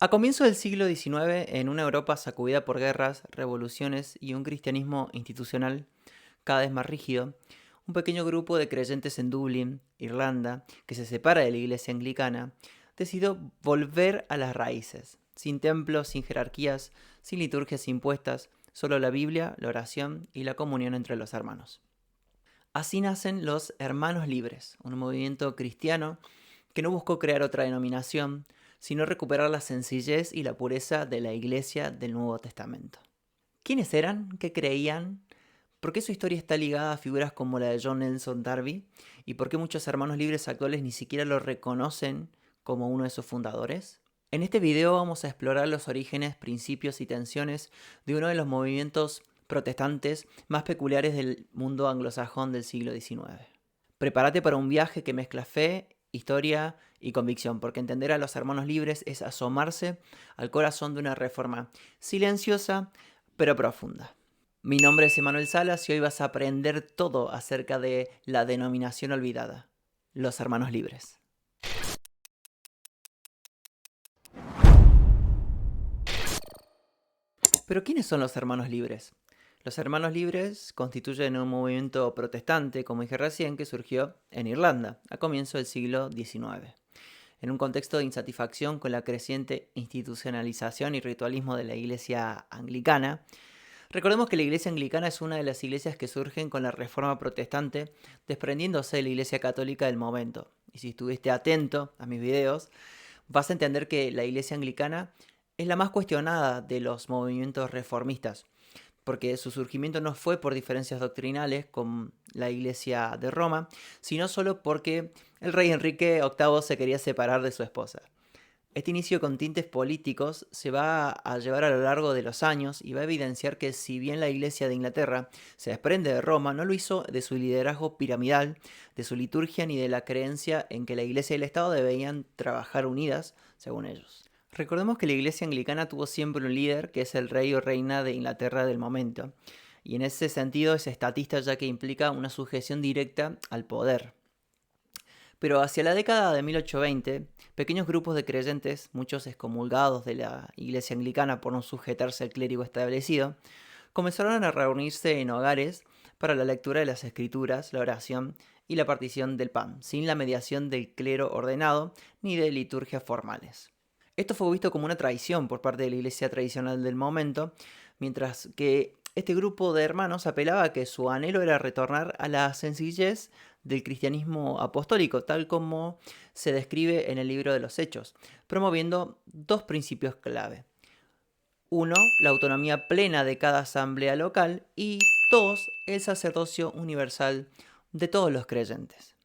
A comienzos del siglo XIX, en una Europa sacudida por guerras, revoluciones y un cristianismo institucional cada vez más rígido, un pequeño grupo de creyentes en Dublín, Irlanda, que se separa de la iglesia anglicana, decidió volver a las raíces, sin templos, sin jerarquías, sin liturgias impuestas, solo la Biblia, la oración y la comunión entre los hermanos. Así nacen los Hermanos Libres, un movimiento cristiano que no buscó crear otra denominación, sino recuperar la sencillez y la pureza de la iglesia del Nuevo Testamento. ¿Quiénes eran? ¿Qué creían? ¿Por qué su historia está ligada a figuras como la de John Nelson Darby? ¿Y por qué muchos hermanos libres actuales ni siquiera lo reconocen como uno de sus fundadores? En este video vamos a explorar los orígenes, principios y tensiones de uno de los movimientos protestantes más peculiares del mundo anglosajón del siglo XIX. Prepárate para un viaje que mezcla fe, historia y convicción, porque entender a los hermanos libres es asomarse al corazón de una reforma silenciosa pero profunda. Mi nombre es Emanuel Salas y hoy vas a aprender todo acerca de la denominación olvidada, los hermanos libres. Pero ¿quiénes son los hermanos libres? Los hermanos libres constituyen un movimiento protestante, como dije recién, que surgió en Irlanda a comienzos del siglo XIX. En un contexto de insatisfacción con la creciente institucionalización y ritualismo de la iglesia anglicana. Recordemos que la iglesia anglicana es una de las iglesias que surgen con la reforma protestante, desprendiéndose de la iglesia católica del momento. Y si estuviste atento a mis videos, vas a entender que la iglesia anglicana es la más cuestionada de los movimientos reformistas, porque su surgimiento no fue por diferencias doctrinales con la iglesia de Roma, sino solo porque el rey Enrique VIII se quería separar de su esposa. Este inicio con tintes políticos se va a llevar a lo largo de los años y va a evidenciar que si bien la Iglesia de Inglaterra se desprende de Roma, no lo hizo de su liderazgo piramidal, de su liturgia ni de la creencia en que la Iglesia y el Estado debían trabajar unidas, según ellos. Recordemos que la Iglesia anglicana tuvo siempre un líder, que es el rey o reina de Inglaterra del momento, y en ese sentido es estatista ya que implica una sujeción directa al poder. Pero hacia la década de 1820, pequeños grupos de creyentes, muchos excomulgados de la iglesia anglicana por no sujetarse al clérigo establecido, comenzaron a reunirse en hogares para la lectura de las escrituras, la oración y la partición del pan, sin la mediación del clero ordenado ni de liturgias formales. Esto fue visto como una traición por parte de la iglesia tradicional del momento, mientras que este grupo de hermanos apelaba a que su anhelo era retornar a la sencillez del cristianismo apostólico, tal como se describe en el libro de los Hechos, promoviendo dos principios clave. Uno, la autonomía plena de cada asamblea local y dos, el sacerdocio universal de todos los creyentes.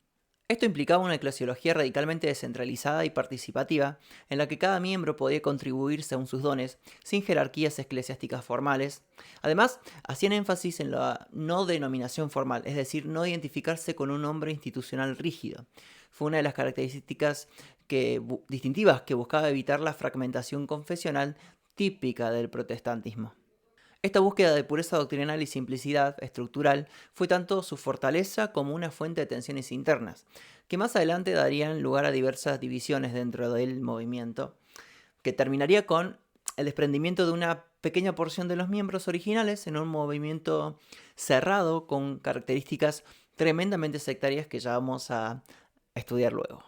Esto implicaba una eclesiología radicalmente descentralizada y participativa, en la que cada miembro podía contribuir según sus dones, sin jerarquías eclesiásticas formales. Además, hacían énfasis en la no denominación formal, es decir, no identificarse con un nombre institucional rígido. Fue una de las características distintivas que buscaba evitar la fragmentación confesional típica del protestantismo. Esta búsqueda de pureza doctrinal y simplicidad estructural fue tanto su fortaleza como una fuente de tensiones internas, que más adelante darían lugar a diversas divisiones dentro del movimiento, que terminaría con el desprendimiento de una pequeña porción de los miembros originales en un movimiento cerrado con características tremendamente sectarias que ya vamos a estudiar luego.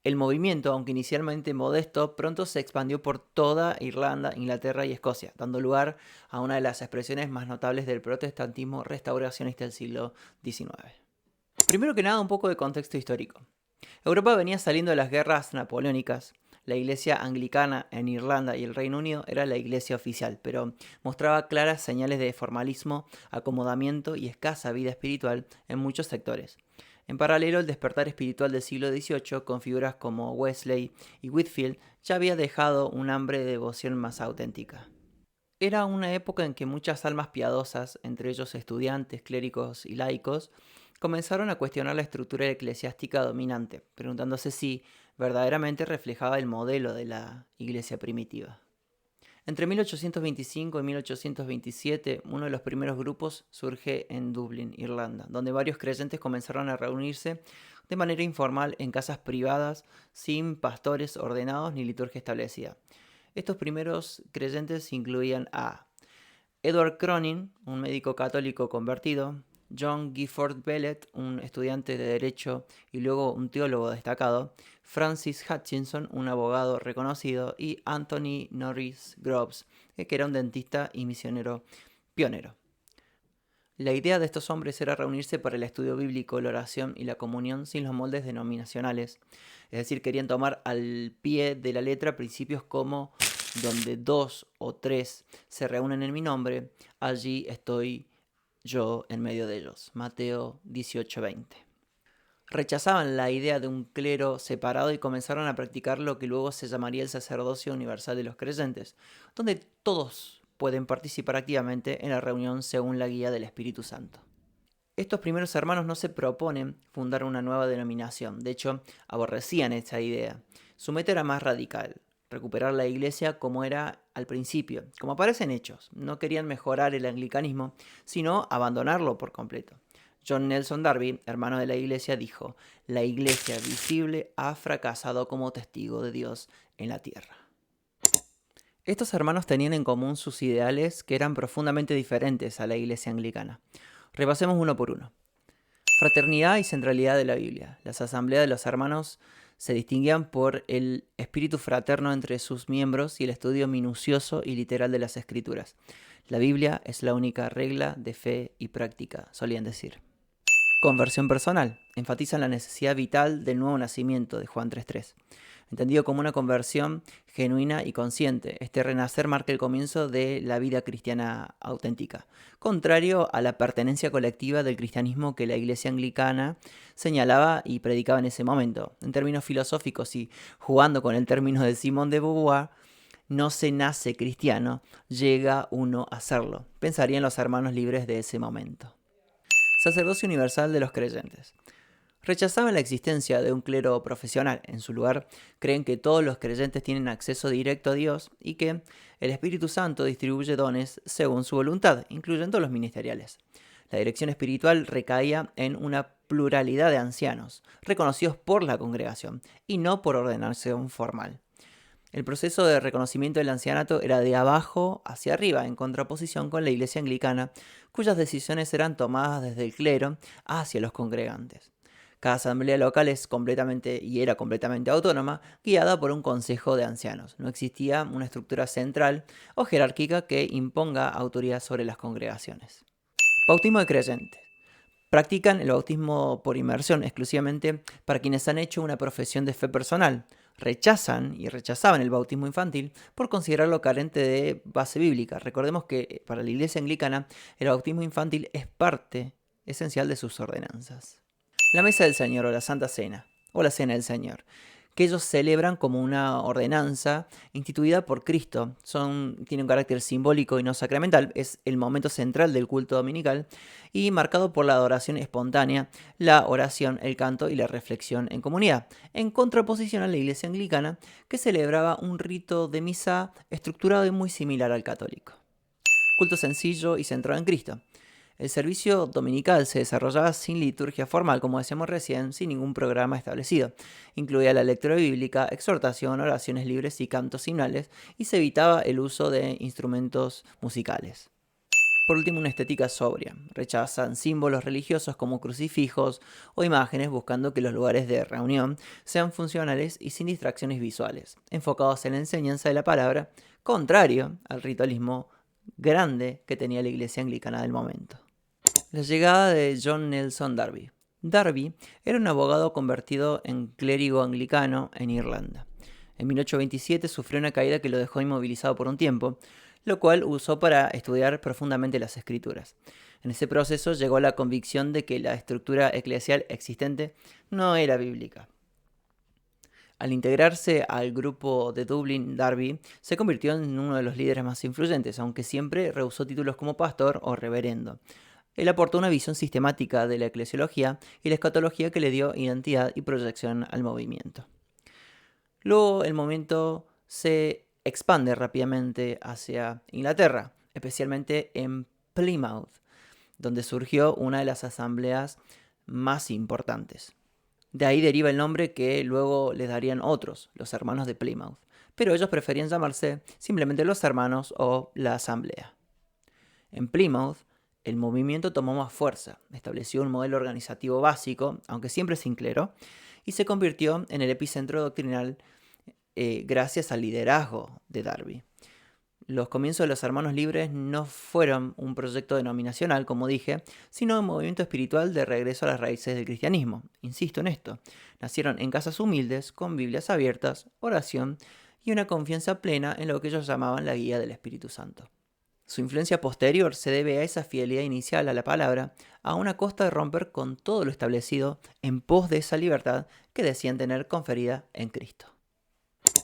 El movimiento, aunque inicialmente modesto, pronto se expandió por toda Irlanda, Inglaterra y Escocia, dando lugar a una de las expresiones más notables del protestantismo restauracionista del siglo XIX. Primero que nada, un poco de contexto histórico. Europa venía saliendo de las guerras napoleónicas. La iglesia anglicana en Irlanda y el Reino Unido era la iglesia oficial, pero mostraba claras señales de formalismo, acomodamiento y escasa vida espiritual en muchos sectores. En paralelo, el despertar espiritual del siglo XVIII, con figuras como Wesley y Whitefield, ya había dejado un hambre de devoción más auténtica. Era una época en que muchas almas piadosas, entre ellos estudiantes, clérigos y laicos, comenzaron a cuestionar la estructura eclesiástica dominante, preguntándose si verdaderamente reflejaba el modelo de la iglesia primitiva. Entre 1825 y 1827, uno de los primeros grupos surge en Dublín, Irlanda, donde varios creyentes comenzaron a reunirse de manera informal en casas privadas, sin pastores ordenados ni liturgia establecida. Estos primeros creyentes incluían a Edward Cronin, un médico católico convertido, John Gifford Bellet, un estudiante de Derecho y luego un teólogo destacado, Francis Hutchinson, un abogado reconocido, y Anthony Norris Groves, que era un dentista y misionero pionero. La idea de estos hombres era reunirse para el estudio bíblico, la oración y la comunión sin los moldes denominacionales. Es decir, querían tomar al pie de la letra principios como donde 2 o 3 se reúnen en mi nombre, allí estoy yo en medio de ellos. Mateo 18:20. Rechazaban la idea de un clero separado y comenzaron a practicar lo que luego se llamaría el sacerdocio universal de los creyentes, donde todos pueden participar activamente en la reunión según la guía del Espíritu Santo. Estos primeros hermanos no se proponen fundar una nueva denominación, de hecho, aborrecían esta idea. Su meta era más radical, recuperar la iglesia como era al principio, como aparece en Hechos. No querían mejorar el anglicanismo, sino abandonarlo por completo. John Nelson Darby, hermano de la iglesia, dijo: la iglesia visible ha fracasado como testigo de Dios en la tierra. Estos hermanos tenían en común sus ideales que eran profundamente diferentes a la iglesia anglicana. Repasemos uno por uno. Fraternidad y centralidad de la Biblia. Las asambleas de los hermanos se distinguían por el espíritu fraterno entre sus miembros y el estudio minucioso y literal de las escrituras. La Biblia es la única regla de fe y práctica, solían decir. Conversión personal. Enfatizan la necesidad vital del nuevo nacimiento de Juan 3:3. Entendido como una conversión genuina y consciente. Este renacer marca el comienzo de la vida cristiana auténtica, contrario a la pertenencia colectiva del cristianismo que la iglesia anglicana señalaba y predicaba en ese momento. En términos filosóficos y jugando con el término de Simone de Beauvoir, no se nace cristiano, llega uno a serlo. Pensarían los hermanos libres de ese momento. Sacerdocio universal de los creyentes. Rechazaban la existencia de un clero profesional. En su lugar, creen que todos los creyentes tienen acceso directo a Dios y que el Espíritu Santo distribuye dones según su voluntad, incluyendo los ministeriales. La dirección espiritual recaía en una pluralidad de ancianos, reconocidos por la congregación, y no por ordenación formal. El proceso de reconocimiento del ancianato era de abajo hacia arriba, en contraposición con la iglesia anglicana, cuyas decisiones eran tomadas desde el clero hacia los congregantes. Cada asamblea local era completamente autónoma, guiada por un consejo de ancianos. No existía una estructura central o jerárquica que imponga autoridad sobre las congregaciones. Bautismo de creyentes. Practican el bautismo por inmersión exclusivamente para quienes han hecho una profesión de fe personal. Rechazaban el bautismo infantil por considerarlo carente de base bíblica. Recordemos que para la iglesia anglicana el bautismo infantil es parte esencial de sus ordenanzas. La mesa del Señor o la Santa Cena o la Cena del Señor, que ellos celebran como una ordenanza instituida por Cristo. Tiene un carácter simbólico y no sacramental, es el momento central del culto dominical y marcado por la adoración espontánea, la oración, el canto y la reflexión en comunidad, en contraposición a la iglesia anglicana, que celebraba un rito de misa estructurado y muy similar al católico. Culto sencillo y centrado en Cristo. El servicio dominical se desarrollaba sin liturgia formal, como decíamos recién, sin ningún programa establecido. Incluía la lectura bíblica, exhortación, oraciones libres y cantos himnales, y se evitaba el uso de instrumentos musicales. Por último, una estética sobria. Rechazan símbolos religiosos como crucifijos o imágenes, buscando que los lugares de reunión sean funcionales y sin distracciones visuales, enfocados en la enseñanza de la palabra, contrario al ritualismo grande que tenía la iglesia anglicana del momento. La llegada de John Nelson Darby. Darby era un abogado convertido en clérigo anglicano en Irlanda. En 1827 sufrió una caída que lo dejó inmovilizado por un tiempo, lo cual usó para estudiar profundamente las escrituras. En ese proceso llegó a la convicción de que la estructura eclesial existente no era bíblica. Al integrarse al grupo de Dublín, Darby se convirtió en uno de los líderes más influyentes, aunque siempre rehusó títulos como pastor o reverendo. Él aportó una visión sistemática de la eclesiología y la escatología que le dio identidad y proyección al movimiento. Luego el movimiento se expande rápidamente hacia Inglaterra, especialmente en Plymouth, donde surgió una de las asambleas más importantes. De ahí deriva el nombre que luego les darían otros, los hermanos de Plymouth. pero ellos preferían llamarse simplemente los hermanos o la asamblea. En Plymouth, el movimiento tomó más fuerza, estableció un modelo organizativo básico, aunque siempre sin clero, y se convirtió en el epicentro doctrinal gracias al liderazgo de Darby. Los comienzos de los Hermanos Libres no fueron un proyecto denominacional, como dije, sino un movimiento espiritual de regreso a las raíces del cristianismo. Insisto en esto, nacieron en casas humildes, con Biblias abiertas, oración y una confianza plena en lo que ellos llamaban la guía del Espíritu Santo. Su influencia posterior se debe a esa fidelidad inicial a la palabra, a una costa de romper con todo lo establecido en pos de esa libertad que decían tener conferida en Cristo.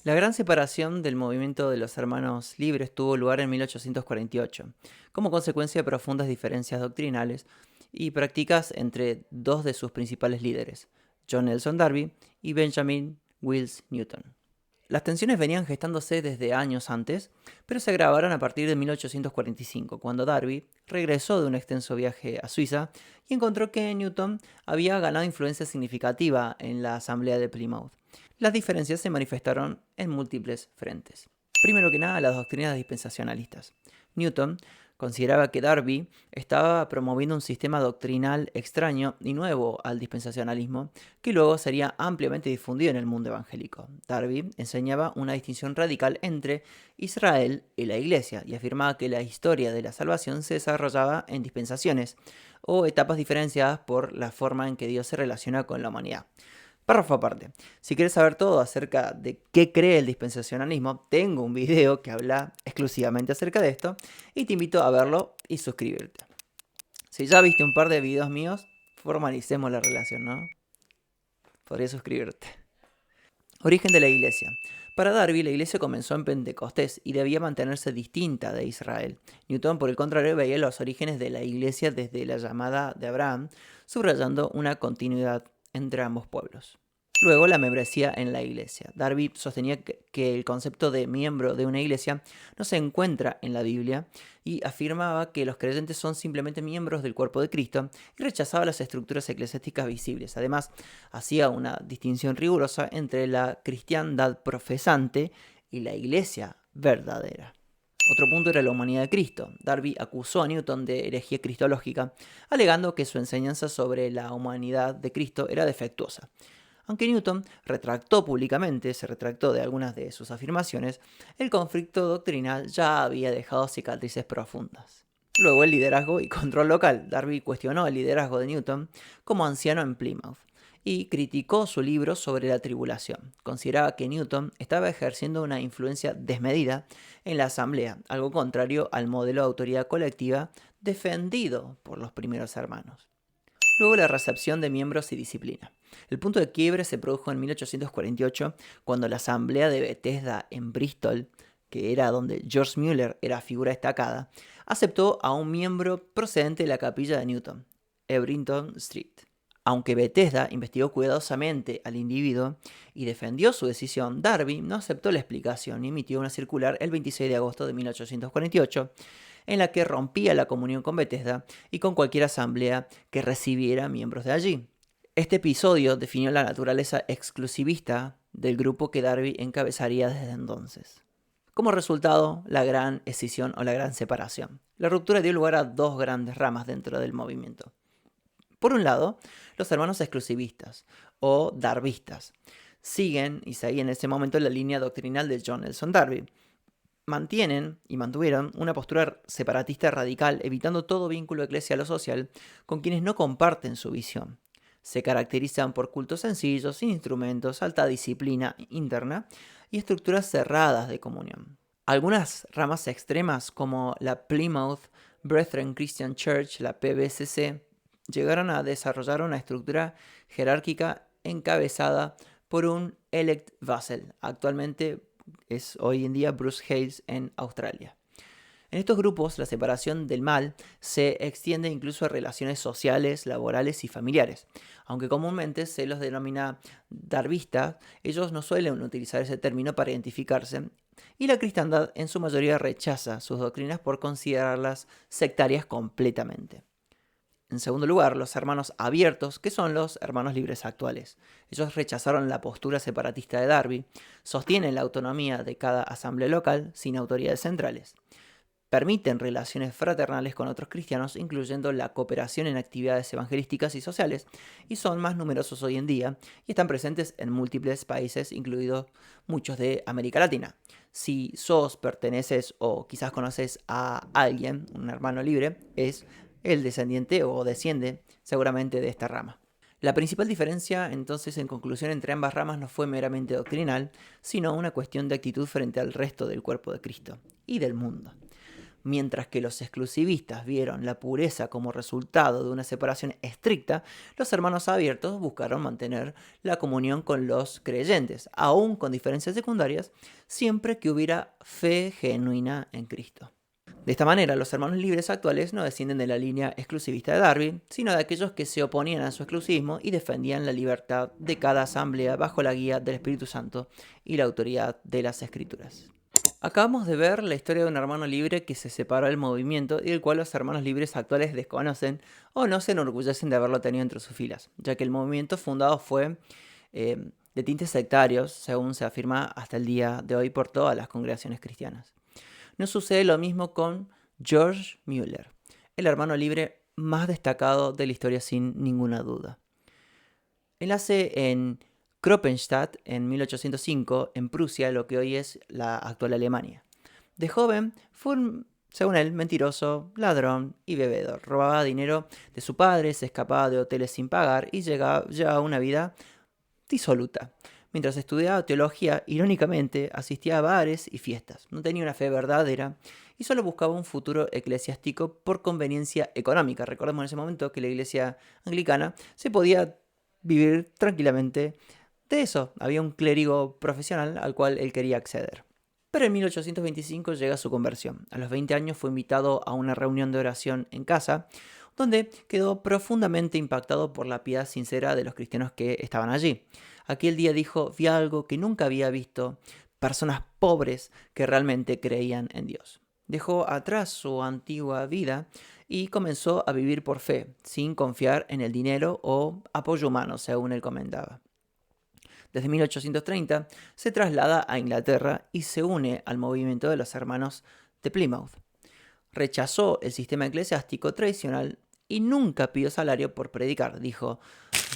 La gran separación del movimiento de los Hermanos Libres tuvo lugar en 1848, como consecuencia de profundas diferencias doctrinales y prácticas entre dos de sus principales líderes, John Nelson Darby y Benjamin Wills Newton. Las tensiones venían gestándose desde años antes, pero se agravaron a partir de 1845, cuando Darby regresó de un extenso viaje a Suiza y encontró que Newton había ganado influencia significativa en la Asamblea de Plymouth. Las diferencias se manifestaron en múltiples frentes. Primero que nada, las doctrinas dispensacionalistas. Newton consideraba que Darby estaba promoviendo un sistema doctrinal extraño y nuevo al dispensacionalismo, que luego sería ampliamente difundido en el mundo evangélico. Darby enseñaba una distinción radical entre Israel y la Iglesia y afirmaba que la historia de la salvación se desarrollaba en dispensaciones o etapas diferenciadas por la forma en que Dios se relaciona con la humanidad. Párrafo aparte. Si quieres saber todo acerca de qué cree el dispensacionalismo, tengo un video que habla exclusivamente acerca de esto y te invito a verlo y suscribirte. Si ya viste un par de videos míos, formalicemos la relación, ¿no? Podrías suscribirte. Origen de la iglesia. Para Darby, la iglesia comenzó en Pentecostés y debía mantenerse distinta de Israel. Newton, por el contrario, veía los orígenes de la iglesia desde la llamada de Abraham, subrayando una continuidad entre ambos pueblos. Luego, la membresía en la iglesia. Darby sostenía que el concepto de miembro de una iglesia no se encuentra en la Biblia y afirmaba que los creyentes son simplemente miembros del cuerpo de Cristo y rechazaba las estructuras eclesiásticas visibles. Además, hacía una distinción rigurosa entre la cristiandad profesante y la iglesia verdadera. Otro punto era la humanidad de Cristo. Darby acusó a Newton de herejía cristológica, alegando que su enseñanza sobre la humanidad de Cristo era defectuosa. Aunque Newton se retractó de algunas de sus afirmaciones, el conflicto doctrinal ya había dejado cicatrices profundas. Luego el liderazgo y control local. Darby cuestionó el liderazgo de Newton como anciano en Plymouth y criticó su libro sobre la tribulación. Consideraba que Newton estaba ejerciendo una influencia desmedida en la asamblea, algo contrario al modelo de autoridad colectiva defendido por los primeros hermanos. Luego la recepción de miembros y disciplina. El punto de quiebre se produjo en 1848 cuando la asamblea de Bethesda en Bristol, que era donde George Mueller era figura destacada, aceptó a un miembro procedente de la capilla de Newton, Ebrington Street. Aunque Bethesda investigó cuidadosamente al individuo y defendió su decisión, Darby no aceptó la explicación y emitió una circular el 26 de agosto de 1848 en la que rompía la comunión con Bethesda y con cualquier asamblea que recibiera miembros de allí. Este episodio definió la naturaleza exclusivista del grupo que Darby encabezaría desde entonces. Como resultado, la gran escisión o la gran separación. La ruptura dio lugar a dos grandes ramas dentro del movimiento. Por un lado, los hermanos exclusivistas o darbistas seguían en ese momento la línea doctrinal de John Nelson Darby. Mantienen y mantuvieron una postura separatista radical, evitando todo vínculo eclesial o social con quienes no comparten su visión. Se caracterizan por cultos sencillos, sin instrumentos, alta disciplina interna y estructuras cerradas de comunión. Algunas ramas extremas, como la Plymouth Brethren Christian Church, la PBCC, llegaron a desarrollar una estructura jerárquica encabezada por un elect vassal. Actualmente es hoy en día Bruce Hales en Australia. En estos grupos, la separación del mal se extiende incluso a relaciones sociales, laborales y familiares. Aunque comúnmente se los denomina darbistas, ellos no suelen utilizar ese término para identificarse, y la cristiandad en su mayoría rechaza sus doctrinas por considerarlas sectarias completamente. En segundo lugar, los hermanos abiertos, que son los hermanos libres actuales. Ellos rechazaron la postura separatista de Darby, sostienen la autonomía de cada asamblea local sin autoridades centrales. Permiten relaciones fraternales con otros cristianos, incluyendo la cooperación en actividades evangelísticas y sociales, y son más numerosos hoy en día y están presentes en múltiples países, incluidos muchos de América Latina. Si perteneces o quizás conoces a alguien, un hermano libre, es el descendiente o desciende seguramente de esta rama. La principal diferencia, entonces, en conclusión, entre ambas ramas no fue meramente doctrinal, sino una cuestión de actitud frente al resto del cuerpo de Cristo y del mundo. Mientras que los exclusivistas vieron la pureza como resultado de una separación estricta, los hermanos abiertos buscaron mantener la comunión con los creyentes, aún con diferencias secundarias, siempre que hubiera fe genuina en Cristo. De esta manera, los hermanos libres actuales no descienden de la línea exclusivista de Darby, sino de aquellos que se oponían a su exclusivismo y defendían la libertad de cada asamblea bajo la guía del Espíritu Santo y la autoridad de las Escrituras. Acabamos de ver la historia de un hermano libre que se separó del movimiento y del cual los hermanos libres actuales desconocen o no se enorgullecen de haberlo tenido entre sus filas, ya que el movimiento fundado fue de tintes sectarios, según se afirma hasta el día de hoy por todas las congregaciones cristianas. No sucede lo mismo con George Mueller, el hermano libre más destacado de la historia sin ninguna duda. Él nace en Kroppenstadt en 1805, en Prusia, lo que hoy es la actual Alemania. De joven fue según él, mentiroso, ladrón y bebedor. Robaba dinero de su padre, se escapaba de hoteles sin pagar y llevaba una vida disoluta. Mientras estudiaba teología, irónicamente, asistía a bares y fiestas. No tenía una fe verdadera y solo buscaba un futuro eclesiástico por conveniencia económica. Recordemos en ese momento que la iglesia anglicana se podía vivir tranquilamente de eso. Había un clérigo profesional al cual él quería acceder. Pero en 1825 llega su conversión. A los 20 años fue invitado a una reunión de oración en casa, donde quedó profundamente impactado por la piedad sincera de los cristianos que estaban allí. Aquel día dijo: vi algo que nunca había visto, personas pobres que realmente creían en Dios. Dejó atrás su antigua vida y comenzó a vivir por fe, sin confiar en el dinero o apoyo humano, según él comentaba. Desde 1830 se traslada a Inglaterra y se une al movimiento de los hermanos de Plymouth. Rechazó el sistema eclesiástico tradicional y nunca pidió salario por predicar. Dijo: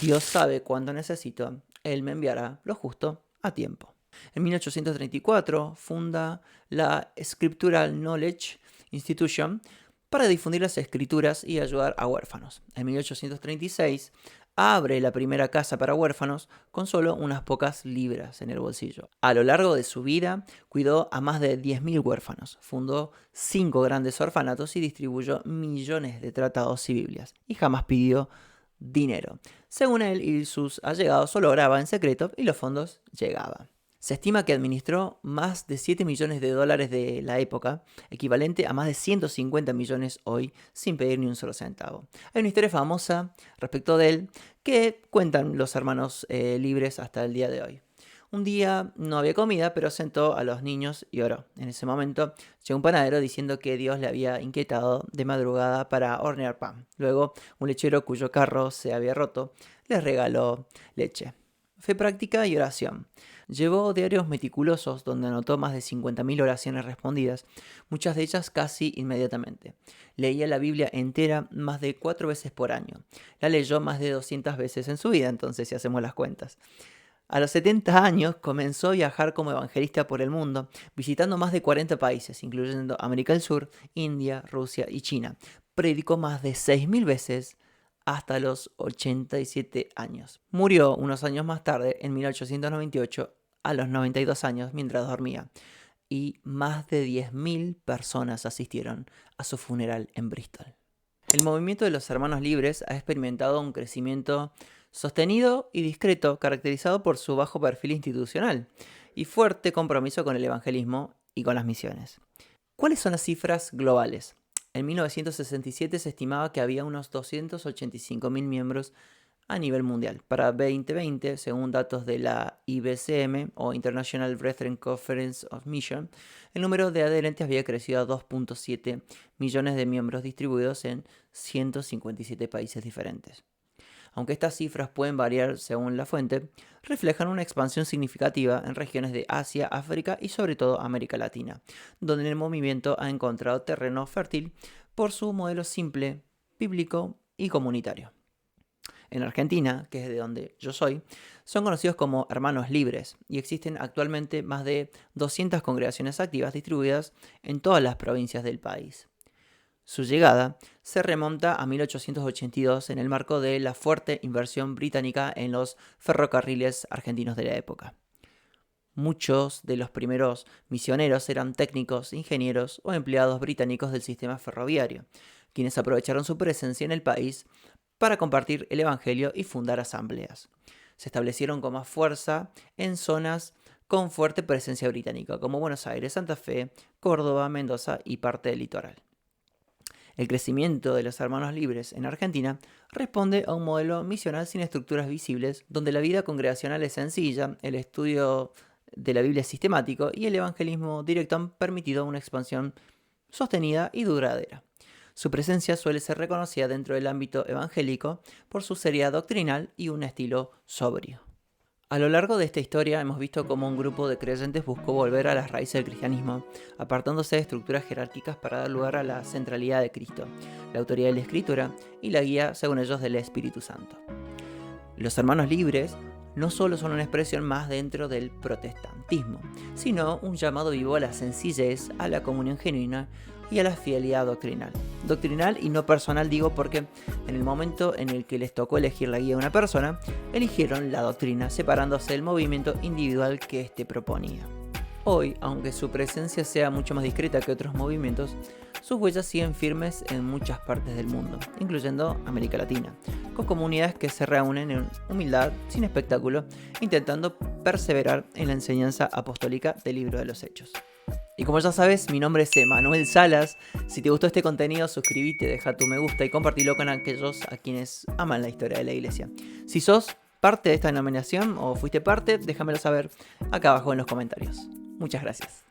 Dios sabe cuánto necesito, Él me enviará lo justo a tiempo. En 1834 funda la Scriptural Knowledge Institution para difundir las escrituras y ayudar a huérfanos. En 1836 abre la primera casa para huérfanos con solo unas pocas libras en el bolsillo. A lo largo de su vida cuidó a más de 10.000 huérfanos, fundó 5 grandes orfanatos y distribuyó millones de tratados y Biblias, y jamás pidió dinero. Según él y sus allegados, solo oraba en secreto y los fondos llegaban. Se estima que administró más de 7 millones de dólares de la época, equivalente a más de 150 millones hoy, sin pedir ni un solo centavo. Hay una historia famosa respecto de él que cuentan los hermanos libres hasta el día de hoy. Un día no había comida, pero sentó a los niños y oró. En ese momento llegó un panadero diciendo que Dios le había inquietado de madrugada para hornear pan. Luego, un lechero cuyo carro se había roto les regaló leche. Fe práctica y oración. Llevó diarios meticulosos donde anotó más de 50.000 oraciones respondidas, muchas de ellas casi inmediatamente. Leía la Biblia entera más de 4 veces por año. La leyó más de 200 veces en su vida, entonces, si hacemos las cuentas. A los 70 años comenzó a viajar como evangelista por el mundo, visitando más de 40 países, incluyendo América del Sur, India, Rusia y China. Predicó más de 6.000 veces hasta los 87 años. Murió unos años más tarde, en 1898, a los 92 años, mientras dormía. Y más de 10.000 personas asistieron a su funeral en Bristol. El movimiento de los hermanos libres ha experimentado un crecimiento sostenido y discreto, caracterizado por su bajo perfil institucional y fuerte compromiso con el evangelismo y con las misiones. ¿Cuáles son las cifras globales? En 1967 se estimaba que había unos 285.000 miembros a nivel mundial. Para 2020, según datos de la IBCM o International Brethren Conference of Mission, el número de adherentes había crecido a 2.7 millones de miembros distribuidos en 157 países diferentes. Aunque estas cifras pueden variar según la fuente, reflejan una expansión significativa en regiones de Asia, África y sobre todo América Latina, donde el movimiento ha encontrado terreno fértil por su modelo simple, bíblico y comunitario. En Argentina, que es de donde yo soy, son conocidos como Hermanos Libres y existen actualmente más de 200 congregaciones activas distribuidas en todas las provincias del país. Su llegada se remonta a 1882 en el marco de la fuerte inversión británica en los ferrocarriles argentinos de la época. Muchos de los primeros misioneros eran técnicos, ingenieros o empleados británicos del sistema ferroviario, quienes aprovecharon su presencia en el país para compartir el evangelio y fundar asambleas. Se establecieron con más fuerza en zonas con fuerte presencia británica, como Buenos Aires, Santa Fe, Córdoba, Mendoza y parte del litoral. El crecimiento de los Hermanos Libres en Argentina responde a un modelo misional sin estructuras visibles, donde la vida congregacional es sencilla, el estudio de la Biblia es sistemático y el evangelismo directo han permitido una expansión sostenida y duradera. Su presencia suele ser reconocida dentro del ámbito evangélico por su seriedad doctrinal y un estilo sobrio. A lo largo de esta historia hemos visto cómo un grupo de creyentes buscó volver a las raíces del cristianismo, apartándose de estructuras jerárquicas para dar lugar a la centralidad de Cristo, la autoridad de la Escritura y la guía, según ellos, del Espíritu Santo. Los Hermanos Libres no solo son una expresión más dentro del protestantismo, sino un llamado vivo a la sencillez, a la comunión genuina y a la fidelidad doctrinal. Doctrinal y no personal digo porque en el momento en el que les tocó elegir la guía de una persona, eligieron la doctrina, separándose del movimiento individual que éste proponía. Hoy, aunque su presencia sea mucho más discreta que otros movimientos, sus huellas siguen firmes en muchas partes del mundo, incluyendo América Latina, con comunidades que se reúnen en humildad, sin espectáculo, intentando perseverar en la enseñanza apostólica del Libro de los Hechos. Y como ya sabes, mi nombre es Emanuel Salas. Si te gustó este contenido, suscríbete, deja tu me gusta y compartilo con aquellos a quienes aman la historia de la iglesia. Si sos parte de esta denominación o fuiste parte, déjamelo saber acá abajo en los comentarios. Muchas gracias.